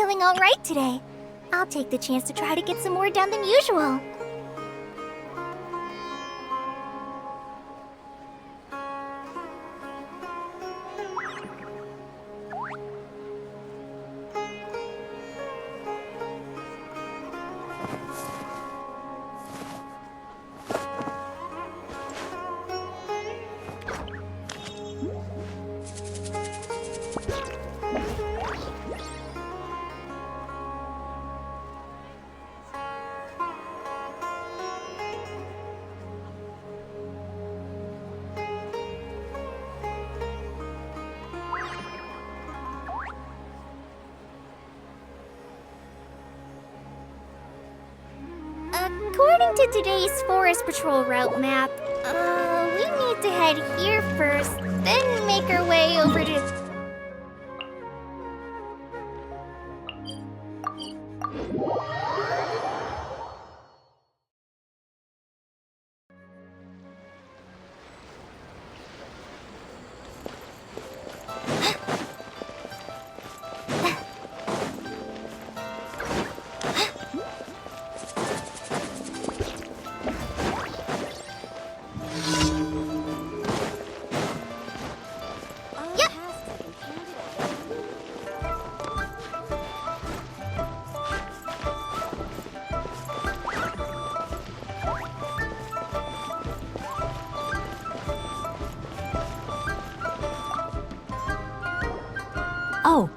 feeling alright today. I'll take the chance to try to get some more done than usual. According to today's Forest Patrol route map, we need to head here first, then make our way over to... Oh.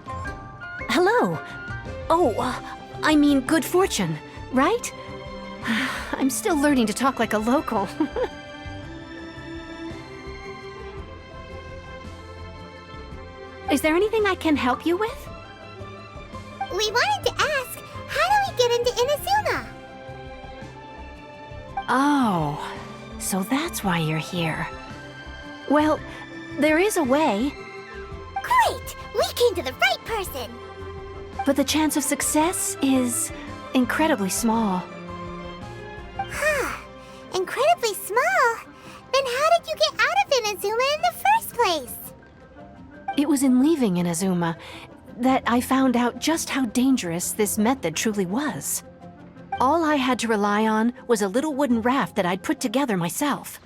Hello. I mean good fortune, right? I'm still learning to talk like a local. Is there anything I can help you with? We wanted to ask, how do we get into Inazuma? Oh, so that's why you're here. Well, there is a way. Great! We came to the right person! But the chance of success is incredibly small. Huh. Incredibly small? Then how did you get out of Inazuma in the first place? It was in leaving Inazuma that I found out just how dangerous this method truly was. All I had to rely on was a little wooden raft that I'd put together myself.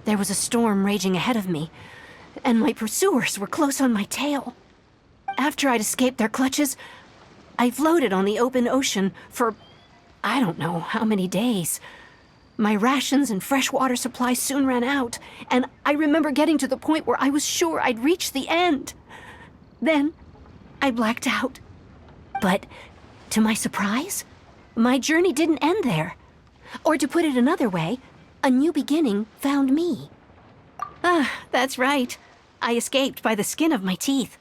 There was a storm raging ahead of me, and my pursuers were close on my tail. After I'd escaped their clutches, I floated on the open ocean for I don't know how many days. My rations and fresh water supply soon ran out, and I remember getting to the point where I was sure I'd reached the end. Then, I blacked out. But, to my surprise, my journey didn't end there. Or to put it another way, a new beginning found me. That's right. I escaped by the skin of my teeth.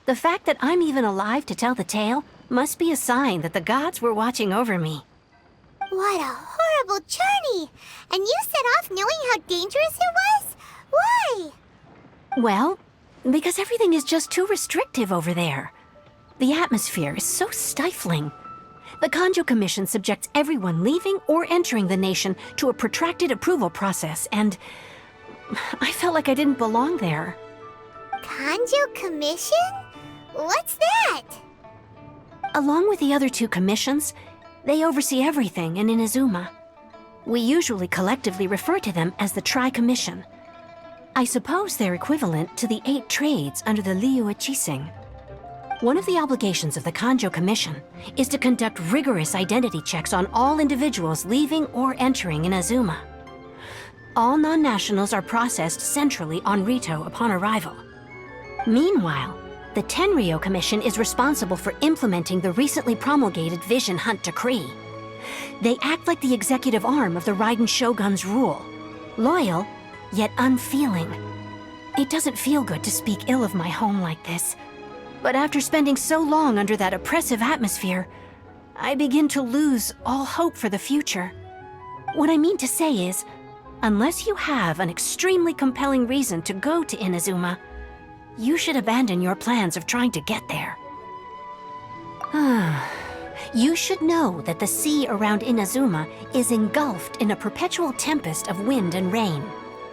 The fact that I'm even alive to tell the tale must be a sign that the gods were watching over me. What a horrible journey! And you set off knowing how dangerous it was? Why? Well, because everything is just too restrictive over there. The atmosphere is so stifling. The Kanjo Commission subjects everyone leaving or entering the nation to a protracted approval process, and I felt like I didn't belong there. Kanjo Commission? What's that? Along with the other two commissions, they oversee everything in Inazuma. We usually collectively refer to them as the Tri-Commission. I suppose they're equivalent to the 8 trades under the Liyue Qixing. One of the obligations of the Kanjo Commission is to conduct rigorous identity checks on all individuals leaving or entering Inazuma. All non-nationals are processed centrally on Rito upon arrival. Meanwhile, the Tenryou Commission is responsible for implementing the recently promulgated Vision Hunt Decree. They act like the executive arm of the Raiden Shogun's rule. Loyal, yet unfeeling. It doesn't feel good to speak ill of my home like this. But after spending so long under that oppressive atmosphere, I begin to lose all hope for the future. What I mean to say is, unless you have an extremely compelling reason to go to Inazuma, you should abandon your plans of trying to get there. You should know that the sea around Inazuma is engulfed in a perpetual tempest of wind and rain.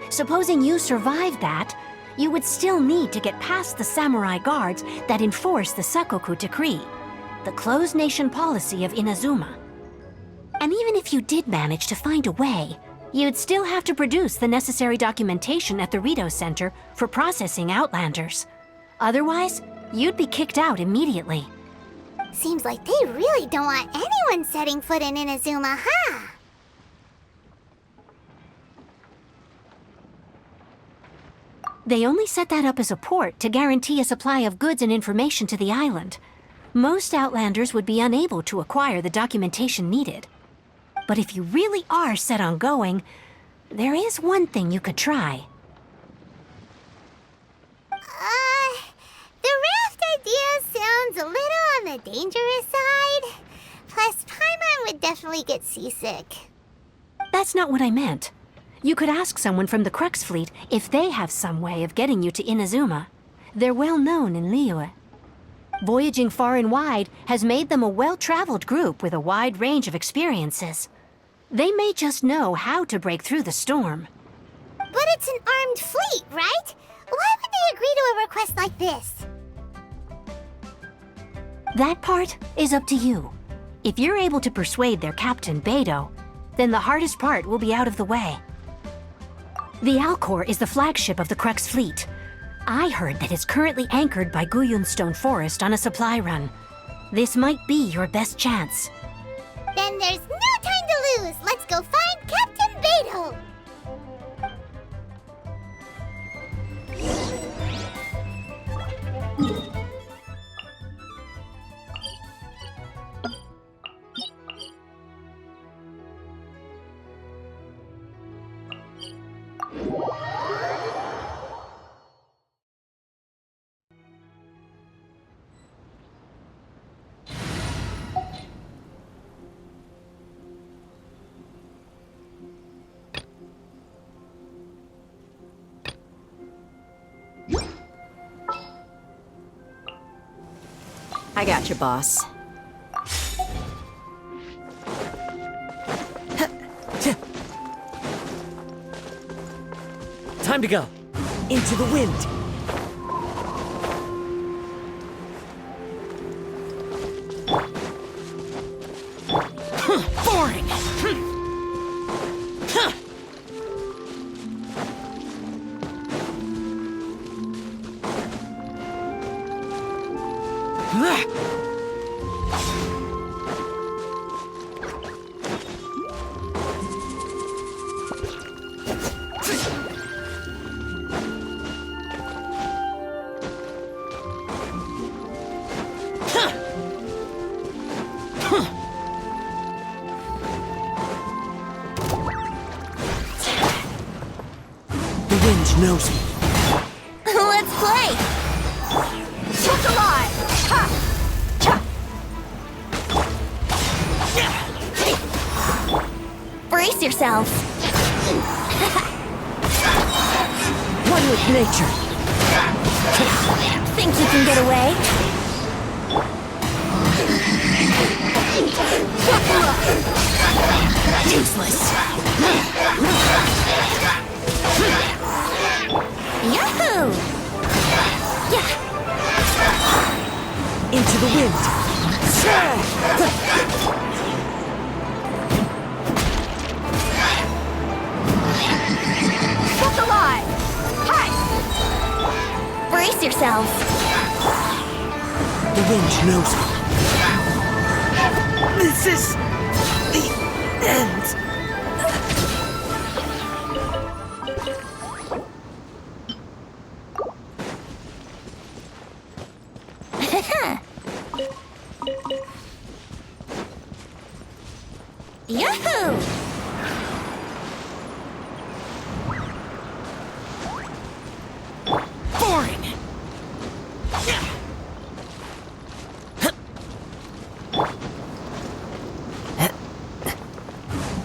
Supposing you survived that, you would still need to get past the samurai guards that enforce the Sakoku Decree. the closed nation policy of Inazuma. And even if you did manage to find a way, you'd still have to produce the necessary documentation at the Rito Center for processing Outlanders. Otherwise, you'd be kicked out immediately. Seems like they really don't want anyone setting foot in Inazuma, huh? They only set that up as a port to guarantee a supply of goods and information to the island. Most Outlanders would be unable to acquire the documentation needed. But if you really are set on going, there is one thing you could try. The raft idea sounds a little on the dangerous side. Plus, Paimon would definitely get seasick. That's not what I meant. You could ask someone from the Crux fleet if they have some way of getting you to Inazuma. They're well known in Liyue. Voyaging far and wide has made them a well-traveled group with a wide range of experiences. They may just know how to break through the storm. But it's an armed fleet, right? Why would they agree to a request like this? That part is up to you. If you're able to persuade their captain, Beidou, then the hardest part will be out of the way. The Alcor is the flagship of the Crux fleet. I heard that it's currently anchored by Guyunstone Forest on a supply run. This might be your best chance. Then there's no time to lose. Let's go find Captain Beidou. I got you, boss. Time to go. Into the wind. Boring. The wind knows me. Let's play! Hook alive! Ha! Cha! Brace yourselves. One with nature. Think you can get away? Useless. Yahoo! Yeah! Into the wind. Hook alive! Hi! Brace yourselves. The wind knows me. This is the end. Yahoo! Boring.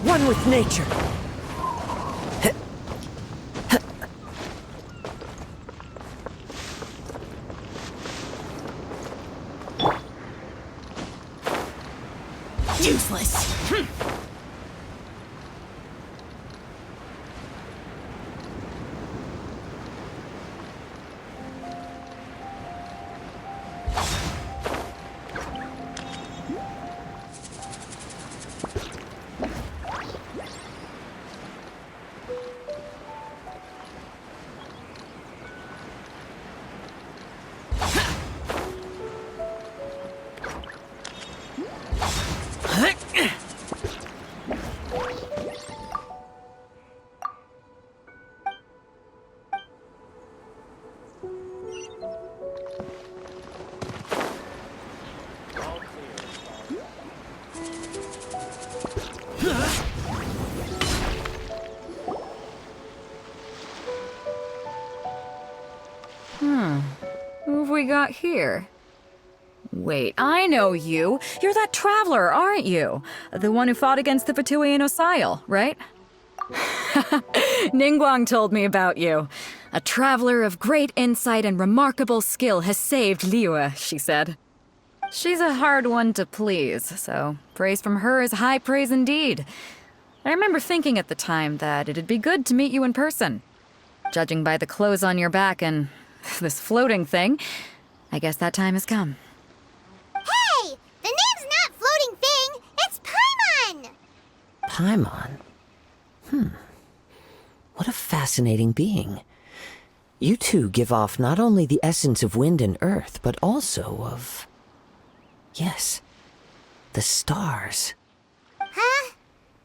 One with nature. Useless. we got here? Wait, I know you. You're that traveler, aren't you? The one who fought against the Fatui and Osile, right? Ningguang told me about you. A traveler of great insight and remarkable skill has saved Liyue, she said. She's a hard one to please, so praise from her is high praise indeed. I remember thinking at the time that it'd be good to meet you in person. Judging by the clothes on your back and this floating thing, I guess that time has come. Hey! The name's not Floating Thing, it's Paimon! Paimon? What a fascinating being. You two give off not only the essence of wind and earth, but also of... yes, the stars. Huh?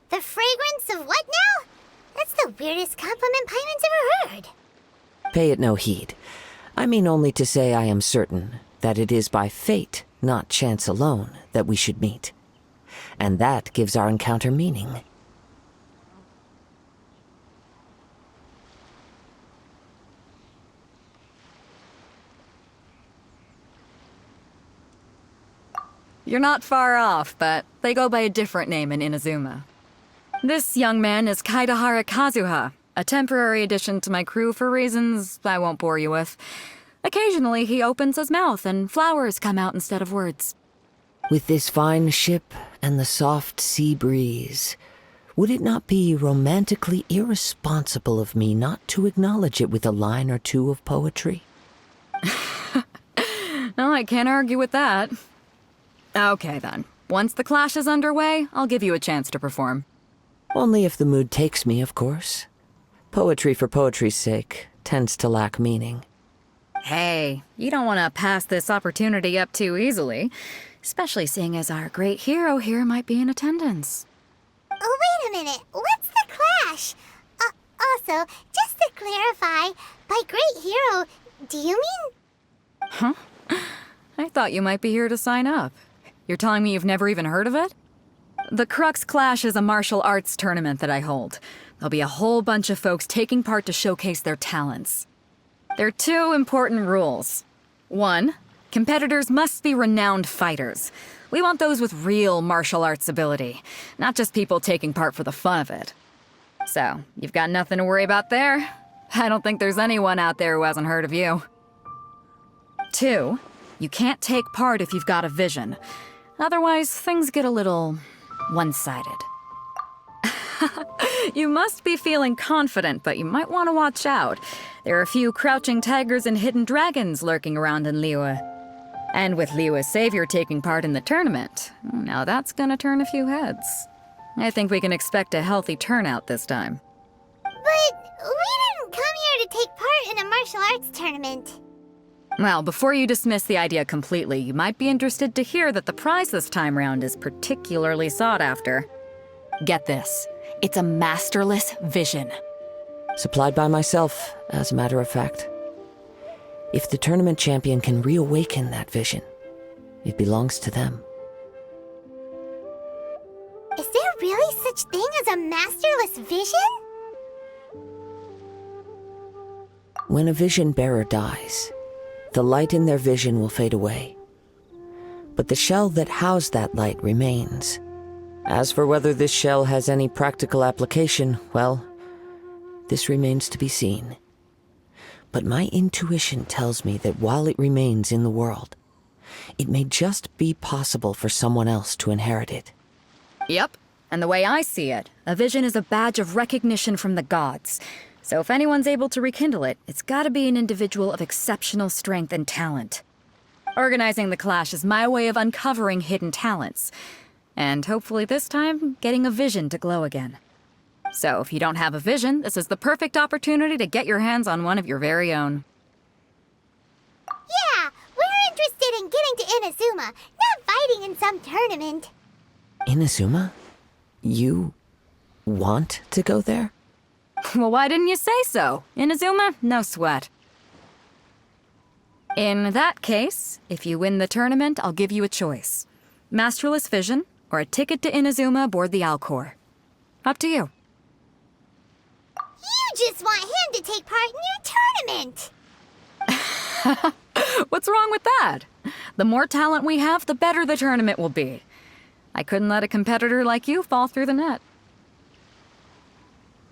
The fragrance of what now? That's the weirdest compliment Paimon's ever heard. Pay it no heed. I mean only to say I am certain that it is by fate, not chance alone, that we should meet. And that gives our encounter meaning. You're not far off, but they go by a different name in Inazuma. This young man is Kaidahara Kazuha, a temporary addition to my crew for reasons I won't bore you with. Occasionally, he opens his mouth and flowers come out instead of words. With this fine ship and the soft sea breeze, would it not be romantically irresponsible of me not to acknowledge it with a line or two of poetry? Well, I can't argue with that. Okay, then. Once the clash is underway, I'll give you a chance to perform. Only if the mood takes me, of course. Poetry for poetry's sake tends to lack meaning. Hey, you don't want to pass this opportunity up too easily, especially seeing as our great hero here might be in attendance. Oh, wait a minute. What's the clash? Also, just to clarify, by great hero, do you mean... I thought you might be here to sign up. You're telling me you've never even heard of it? The Crux Clash is a martial arts tournament that I hold. There'll be a whole bunch of folks taking part to showcase their talents. There are 2 important rules. 1, competitors must be renowned fighters. We want those with real martial arts ability, not just people taking part for the fun of it. So, you've got nothing to worry about there. I don't think there's anyone out there who hasn't heard of you. 2, you can't take part if you've got a vision. Otherwise, things get a little one-sided. You must be feeling confident, but you might want to watch out. There are a few crouching tigers and hidden dragons lurking around in Liyue. And with Liyue's savior taking part in the tournament, now that's gonna turn a few heads. I think we can expect a healthy turnout this time. But we didn't come here to take part in a martial arts tournament. Well, before you dismiss the idea completely, you might be interested to hear that the prize this time round is particularly sought after. Get this. It's a masterless vision. Supplied by myself, as a matter of fact. If the tournament champion can reawaken that vision, it belongs to them. Is there really such thing as a masterless vision? When a vision bearer dies, the light in their vision will fade away. But the shell that housed that light remains. As for whether this shell has any practical application, well, this remains to be seen. But my intuition tells me that while it remains in the world, it may just be possible for someone else to inherit it. Yep. And the way I see it, a vision is a badge of recognition from the gods. So if anyone's able to rekindle it, it's gotta be an individual of exceptional strength and talent. Organizing the clash is my way of uncovering hidden talents. And hopefully this time, getting a vision to glow again. So if you don't have a vision, this is the perfect opportunity to get your hands on one of your very own. Yeah, we're interested in getting to Inazuma, not fighting in some tournament. Inazuma? You want to go there? Well, why didn't you say so? Inazuma? No sweat. In that case, if you win the tournament, I'll give you a choice. Masterless Vision, or a ticket to Inazuma aboard the Alcor. Up to you. You just want him to take part in your tournament! What's wrong with that? The more talent we have, the better the tournament will be. I couldn't let a competitor like you fall through the net.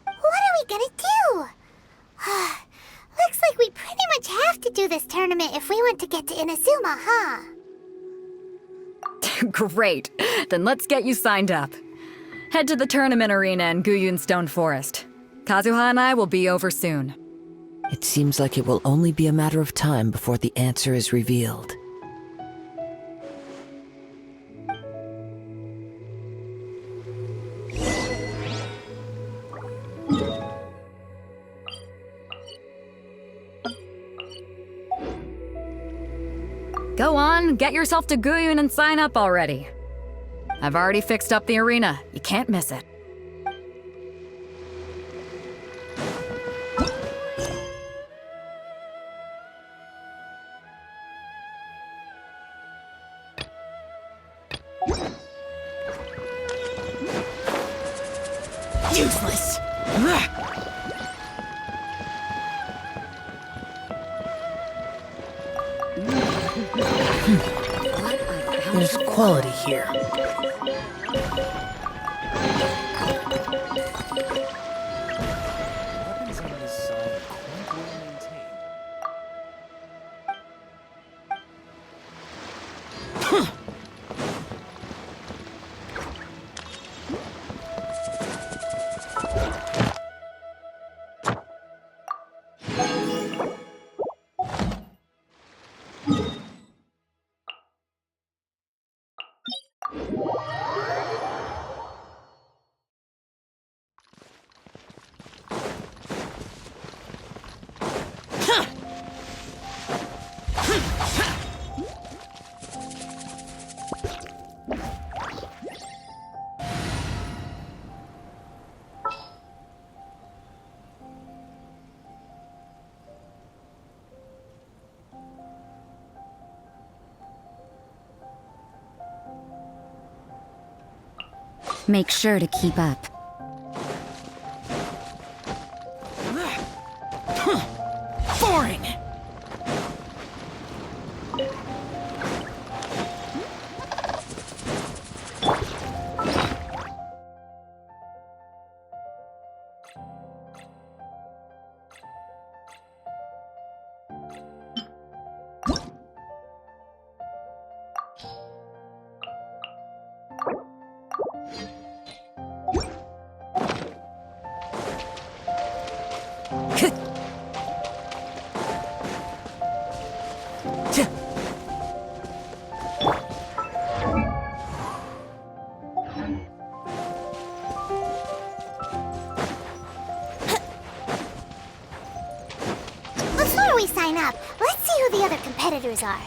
What are we gonna do? Looks like we pretty much have to do this tournament if we want to get to Inazuma, huh? Great. Then let's get you signed up. Head to the tournament arena in Guyun Stone Forest. Kazuha and I will be over soon. It seems like it will only be a matter of time before the answer is revealed. Go on, get yourself to Guyun and sign up already. I've already fixed up the arena. You can't miss it. Useless! There's quality here. Weapons on this side are quite well maintained. Make sure to keep up. Boring! Before we sign up, let's see who the other competitors are.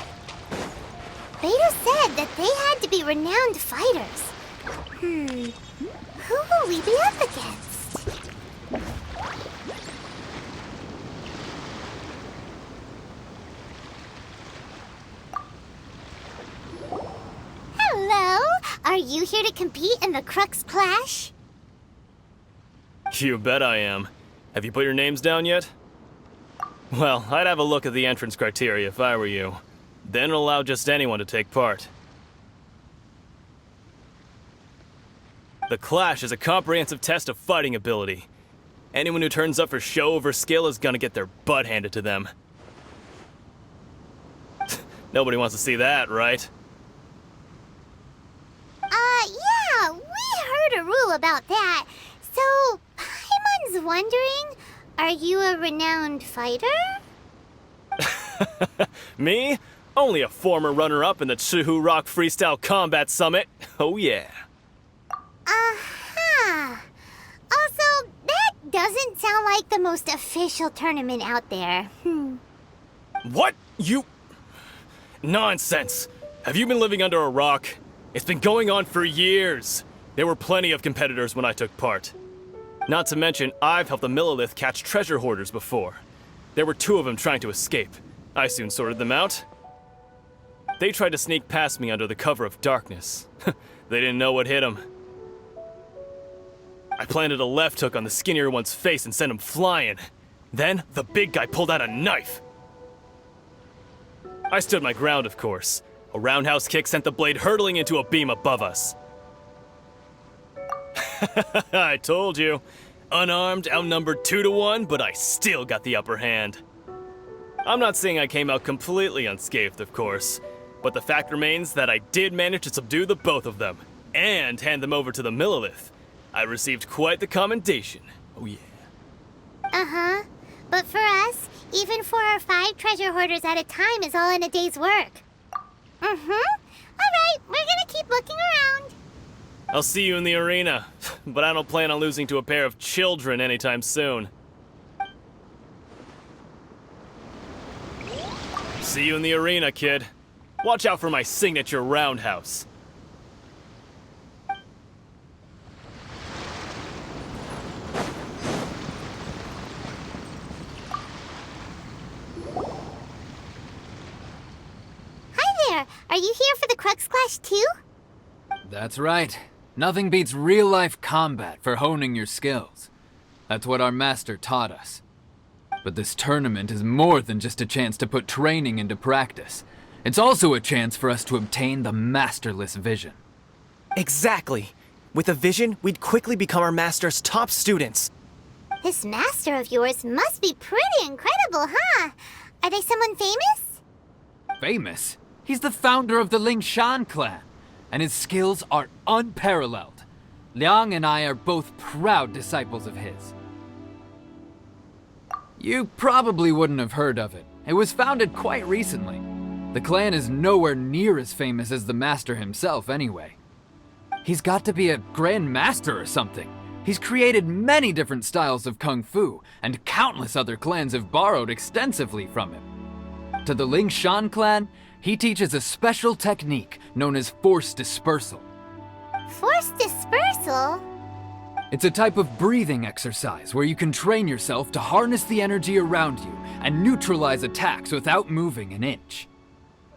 Beidou said that they had to be renowned fighters. Who will we be up against? Hello? Are you here to compete in the Crux Clash? You bet I am. Have you put your names down yet? Well, I'd have a look at the entrance criteria if I were you. Then allow just anyone to take part. The Clash is a comprehensive test of fighting ability. Anyone who turns up for show over skill is gonna get their butt handed to them. Nobody wants to see that, right? Yeah, we heard a rule about that. So, Paimon's wondering, are you a renowned fighter? Me? Only a former runner-up in the Chihu Rock Freestyle Combat Summit. Oh yeah. Uh-huh. Also, that doesn't sound like the most official tournament out there. What? You... Nonsense. Have you been living under a rock? It's been going on for years. There were plenty of competitors when I took part. Not to mention, I've helped the Millilith catch treasure hoarders before. There were 2 of them trying to escape. I soon sorted them out. They tried to sneak past me under the cover of darkness. They didn't know what hit them. I planted a left hook on the skinnier one's face and sent him flying. Then, the big guy pulled out a knife. I stood my ground, of course. A roundhouse kick sent the blade hurtling into a beam above us. I told you. Unarmed, outnumbered 2-1, but I still got the upper hand. I'm not saying I came out completely unscathed, of course, but the fact remains that I did manage to subdue the both of them, and hand them over to the Millelith. I received quite the commendation. Oh yeah. Uh-huh. But for us, even 4 or 5 treasure hoarders at a time is all in a day's work. Mm-hmm. All right, we're gonna keep looking around. I'll see you in the arena, but I don't plan on losing to a pair of children anytime soon. See you in the arena, kid. Watch out for my signature roundhouse. Hi there. Are you here for the Crux Clash too? That's right. Nothing beats real-life combat for honing your skills. That's what our master taught us. But this tournament is more than just a chance to put training into practice. It's also a chance for us to obtain the masterless vision. Exactly. With a vision, we'd quickly become our master's top students. This master of yours must be pretty incredible, huh? Are they someone famous? Famous? He's the founder of the Ling Shan clan, and his skills are unparalleled. Liang and I are both proud disciples of his. You probably wouldn't have heard of it. It was founded quite recently. The clan is nowhere near as famous as the master himself anyway. He's got to be a grand master or something. He's created many different styles of kung fu, and countless other clans have borrowed extensively from him. To the Ling Shan clan, he teaches a special technique known as force dispersal. Force dispersal? It's a type of breathing exercise where you can train yourself to harness the energy around you and neutralize attacks without moving an inch.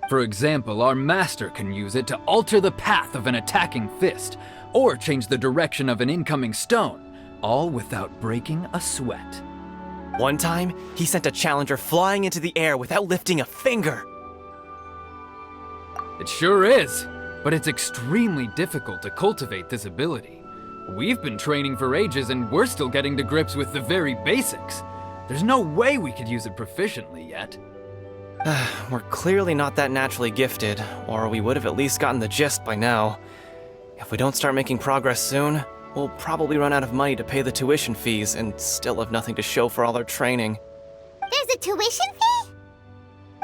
For example, our master can use it to alter the path of an attacking fist, or change the direction of an incoming stone, all without breaking a sweat. One time, he sent a challenger flying into the air without lifting a finger. It sure is, but it's extremely difficult to cultivate this ability. We've been training for ages and we're still getting to grips with the very basics. There's no way we could use it proficiently yet. We're clearly not that naturally gifted, or we would have at least gotten the gist by now. If we don't start making progress soon, we'll probably run out of money to pay the tuition fees and still have nothing to show for all our training. There's a tuition fee?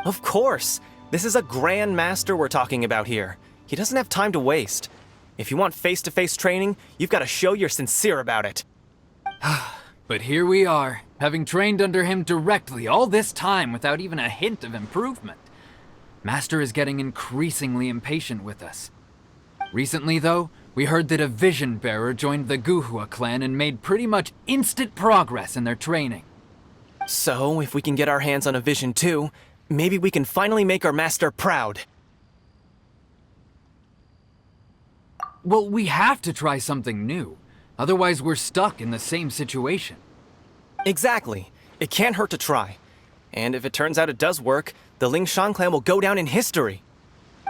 Of course! This is a grand master we're talking about here. He doesn't have time to waste. If you want face-to-face training, you've got to show you're sincere about it. But here we are, having trained under him directly all this time without even a hint of improvement. Master is getting increasingly impatient with us. Recently, though, we heard that a vision bearer joined the Guhua clan and made pretty much instant progress in their training. So, if we can get our hands on a vision too, maybe we can finally make our master proud. Well, we have to try something new. Otherwise, we're stuck in the same situation. Exactly. It can't hurt to try. And if it turns out it does work, the Ling Shan clan will go down in history.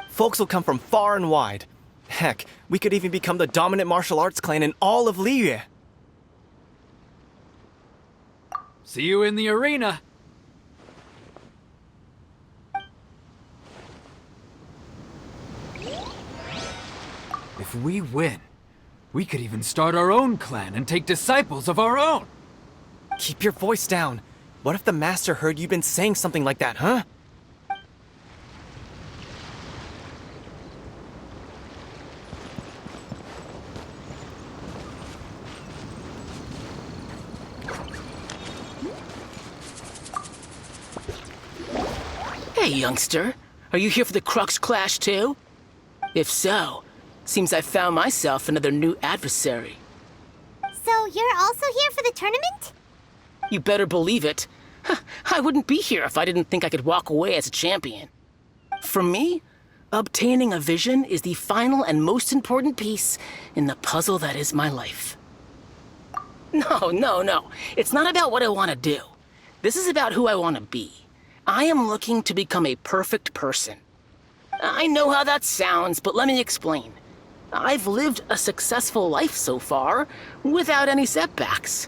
Folks will come from far and wide. Heck, we could even become the dominant martial arts clan in all of Liyue. See you in the arena! If we win, we could even start our own clan and take disciples of our own! Keep your voice down. What if the master heard you've been saying something like that, huh? Hey, youngster. Are you here for the Crux Clash too? If so, seems I found myself another new adversary. So you're also here for the tournament? You better believe it. I wouldn't be here if I didn't think I could walk away as a champion. For me, obtaining a vision is the final and most important piece in the puzzle that is my life. No. It's not about what I want to do. This is about who I want to be. I am looking to become a perfect person. I know how that sounds, but let me explain. I've lived a successful life so far, without any setbacks.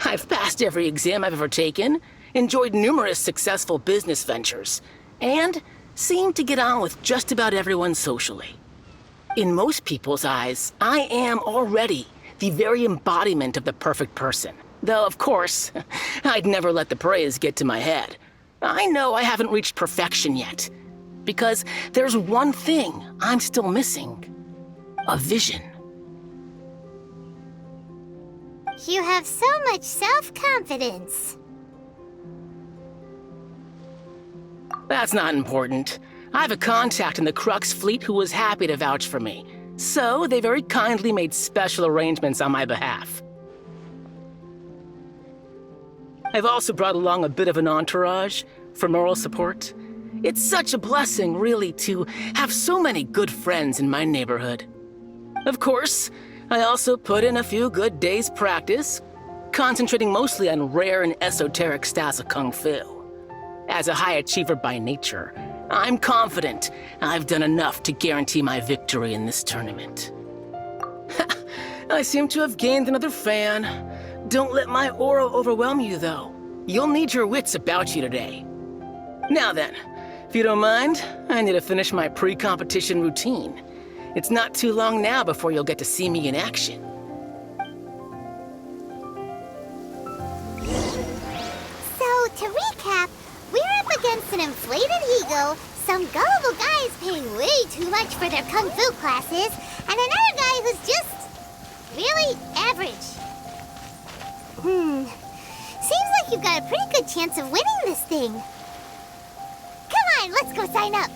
I've passed every exam I've ever taken, enjoyed numerous successful business ventures, and seem to get on with just about everyone socially. In most people's eyes, I am already the very embodiment of the perfect person. Though, of course, I'd never let the praise get to my head. I know I haven't reached perfection yet, because there's one thing I'm still missing. A vision. You have so much self-confidence. That's not important. I have a contact in the Crux fleet who was happy to vouch for me, so they very kindly made special arrangements on my behalf. I've also brought along a bit of an entourage for moral support. It's such a blessing, really, to have so many good friends in my neighborhood. Of course, I also put in a few good days' practice, concentrating mostly on rare and esoteric styles of Kung Fu. As a high achiever by nature, I'm confident I've done enough to guarantee my victory in this tournament. I seem to have gained another fan. Don't let my aura overwhelm you, though. You'll need your wits about you today. Now then, if you don't mind, I need to finish my pre-competition routine. It's not too long now before you'll get to see me in action. So, to recap, we're up against an inflated ego, some gullible guys paying way too much for their kung fu classes, and another guy who's just really average. Seems like you've got a pretty good chance of winning this thing. Come on, let's go sign up.